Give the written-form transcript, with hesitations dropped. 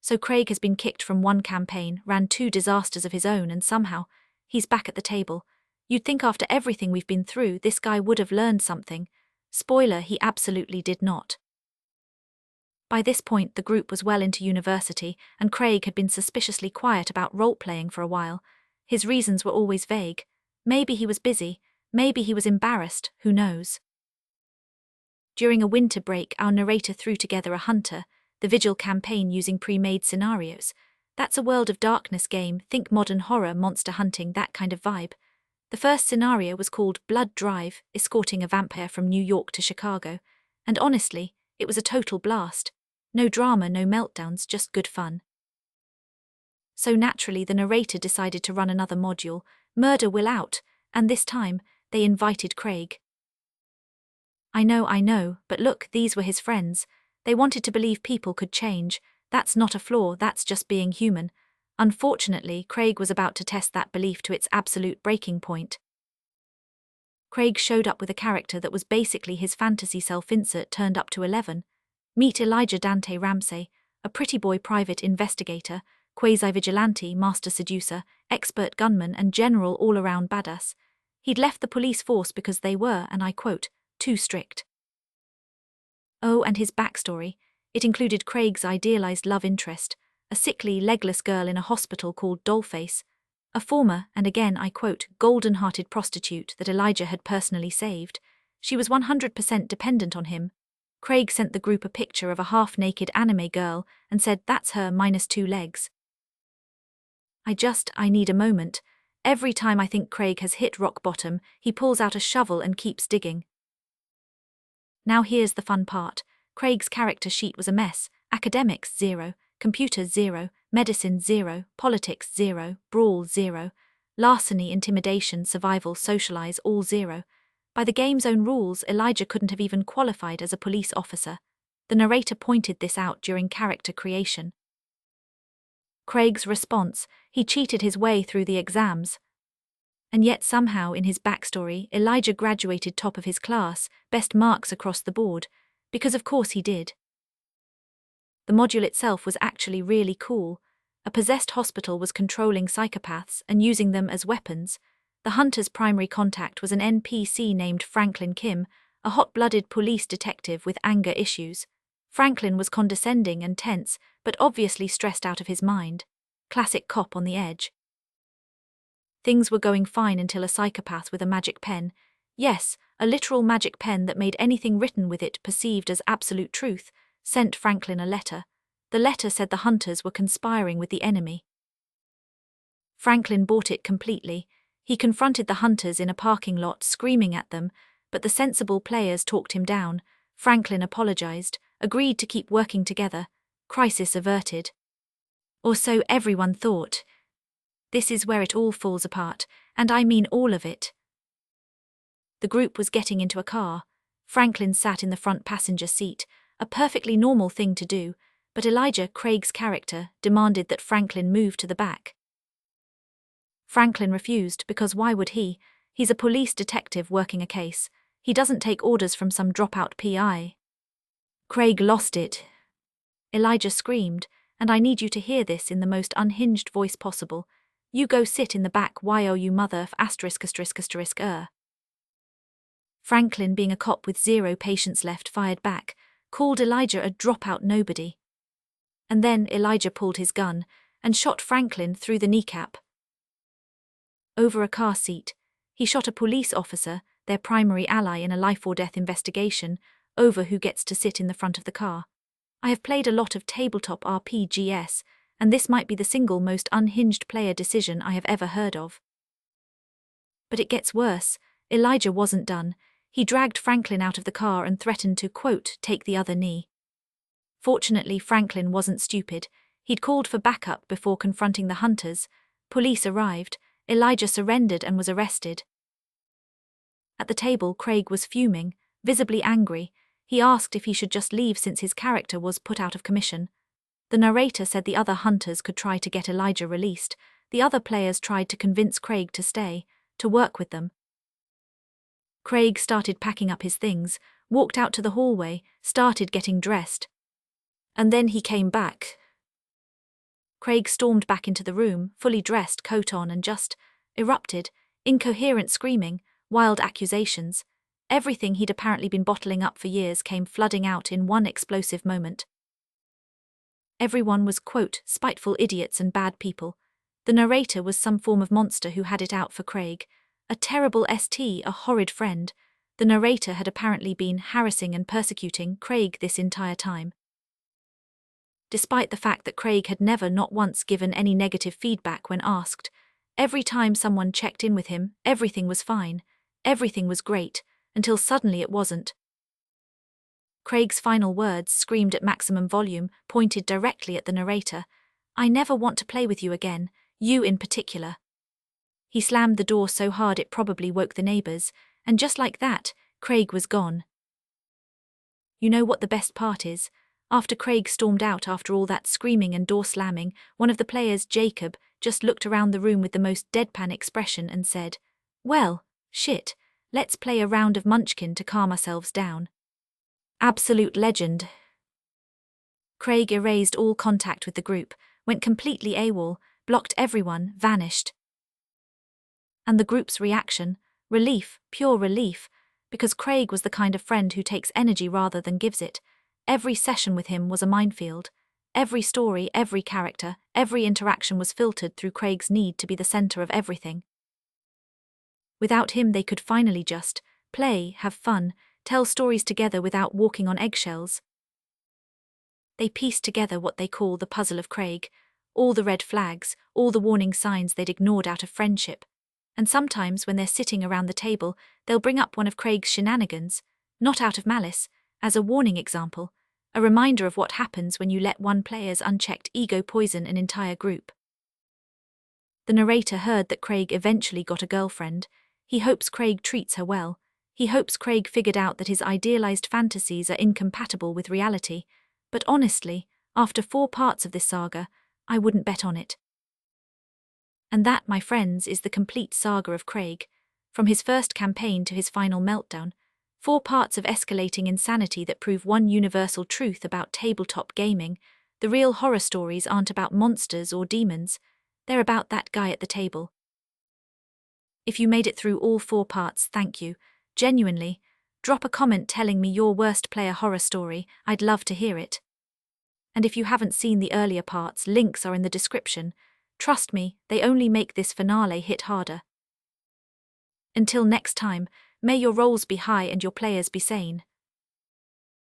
So Craig has been kicked from one campaign, ran 2 disasters of his own, and somehow, he's back at the table. You'd think after everything we've been through, this guy would have learned something. Spoiler, he absolutely did not. By this point, the group was well into university, and Craig had been suspiciously quiet about role-playing for a while. His reasons were always vague. Maybe he was busy, maybe he was embarrassed, who knows. During a winter break, our narrator threw together a Hunter, the Vigil campaign using pre-made scenarios. That's a World of Darkness game, think modern horror, monster hunting, that kind of vibe. The first scenario was called Blood Drive, escorting a vampire from New York to Chicago, and honestly, it was a total blast. No drama, no meltdowns, just good fun. So naturally, the narrator decided to run another module, Murder Will Out, and this time, they invited Craig. I know, but look, these were his friends. They wanted to believe people could change. That's not a flaw, that's just being human. Unfortunately, Craig was about to test that belief to its absolute breaking point. Craig showed up with a character that was basically his fantasy self-insert turned up to 11. Meet Elijah Dante Ramsey, a pretty boy private investigator, quasi-vigilante, master seducer, expert gunman, and general all-around badass. He'd left the police force because they were, and I quote, too strict. Oh, and his backstory. It included Craig's idealized love interest, a sickly, legless girl in a hospital called Dollface, a former, and again I quote, golden-hearted prostitute that Elijah had personally saved. She was 100% dependent on him. Craig sent the group a picture of a half-naked anime girl and said, that's her -2 legs. I need a moment. Every time I think Craig has hit rock bottom, he pulls out a shovel and keeps digging. Now here's the fun part. Craig's character sheet was a mess. Academics 0, computers 0, medicine 0, politics 0, brawl 0, larceny, intimidation, survival, socialize all 0. By the game's own rules, Elijah couldn't have even qualified as a police officer. The narrator pointed this out during character creation. Craig's response, he cheated his way through the exams. And yet somehow in his backstory, Elijah graduated top of his class, best marks across the board, because of course he did. The module itself was actually really cool. A possessed hospital was controlling psychopaths and using them as weapons. The Hunter's primary contact was an NPC named Franklin Kim, a hot-blooded police detective with anger issues. Franklin was condescending and tense, but obviously stressed out of his mind. Classic cop on the edge. Things were going fine until a psychopath with a magic pen, yes, a literal magic pen that made anything written with it perceived as absolute truth, sent Franklin a letter. The letter said the Hunters were conspiring with the enemy. Franklin bought it completely. He confronted the Hunters in a parking lot, screaming at them, but the sensible players talked him down. Franklin apologized, agreed to keep working together. Crisis averted. Or so everyone thought. This is where it all falls apart, and I mean all of it. The group was getting into a car. Franklin sat in the front passenger seat, a perfectly normal thing to do, but Elijah, Craig's character, demanded that Franklin move to the back. Franklin refused because why would he? He's a police detective working a case. He doesn't take orders from some dropout PI. Craig lost it. Elijah screamed, and I need you to hear this in the most unhinged voice possible. You go sit in the back, you mother f***. Franklin, being a cop with 0 patience left, fired back, called Elijah a dropout nobody. And then Elijah pulled his gun and shot Franklin through the kneecap. Over a car seat, he shot a police officer, their primary ally in a life-or-death investigation, over who gets to sit in the front of the car. I have played a lot of tabletop RPGs, and this might be the single most unhinged player decision I have ever heard of. But it gets worse. Elijah wasn't done. He dragged Franklin out of the car and threatened to, quote, take the other knee. Fortunately, Franklin wasn't stupid. He'd called for backup before confronting the Hunters. Police arrived. Elijah surrendered and was arrested. At the table, Craig was fuming, visibly angry. He asked if he should just leave since his character was put out of commission. The narrator said the other Hunters could try to get Elijah released. The other players tried to convince Craig to stay, to work with them. Craig started packing up his things, walked out to the hallway, started getting dressed. And then he came back. Craig stormed back into the room, fully dressed, coat on, and just erupted, incoherent screaming, wild accusations. Everything he'd apparently been bottling up for years came flooding out in one explosive moment. Everyone was, quote, spiteful idiots and bad people. The narrator was some form of monster who had it out for Craig. A terrible ST, a horrid friend. The narrator had apparently been harassing and persecuting Craig this entire time. Despite the fact that Craig had never, not once, given any negative feedback when asked, every time someone checked in with him, everything was fine, everything was great, until suddenly it wasn't. Craig's final words, screamed at maximum volume, pointed directly at the narrator. "I never want to play with you again, you in particular." He slammed the door so hard it probably woke the neighbors, and just like that, Craig was gone. You know what the best part is? After Craig stormed out after all that screaming and door slamming, one of the players, Jacob, just looked around the room with the most deadpan expression and said, "Well, shit, let's play a round of Munchkin to calm ourselves down." Absolute legend. Craig erased all contact with the group, went completely AWOL, blocked everyone, vanished. And the group's reaction? Relief, pure relief, because Craig was the kind of friend who takes energy rather than gives it. Every session with him was a minefield. Every story, every character, every interaction was filtered through Craig's need to be the center of everything. Without him they could finally just play, have fun, tell stories together without walking on eggshells. They pieced together what they call the puzzle of Craig, all the red flags, all the warning signs they'd ignored out of friendship. And sometimes when they're sitting around the table, they'll bring up one of Craig's shenanigans, not out of malice, as a warning example, a reminder of what happens when you let one player's unchecked ego poison an entire group. The narrator heard that Craig eventually got a girlfriend. He hopes Craig treats her well. He hopes Craig figured out that his idealized fantasies are incompatible with reality. But honestly, after 4 parts of this saga, I wouldn't bet on it. And that, my friends, is the complete saga of Craig. From his first campaign to his final meltdown, 4 parts of escalating insanity that prove one universal truth about tabletop gaming: the real horror stories aren't about monsters or demons, they're about that guy at the table. If you made it through all 4 parts, thank you. Genuinely. Drop a comment telling me your worst player horror story, I'd love to hear it. And if you haven't seen the earlier parts, links are in the description. Trust me, they only make this finale hit harder. Until next time, may your rolls be high and your players be sane.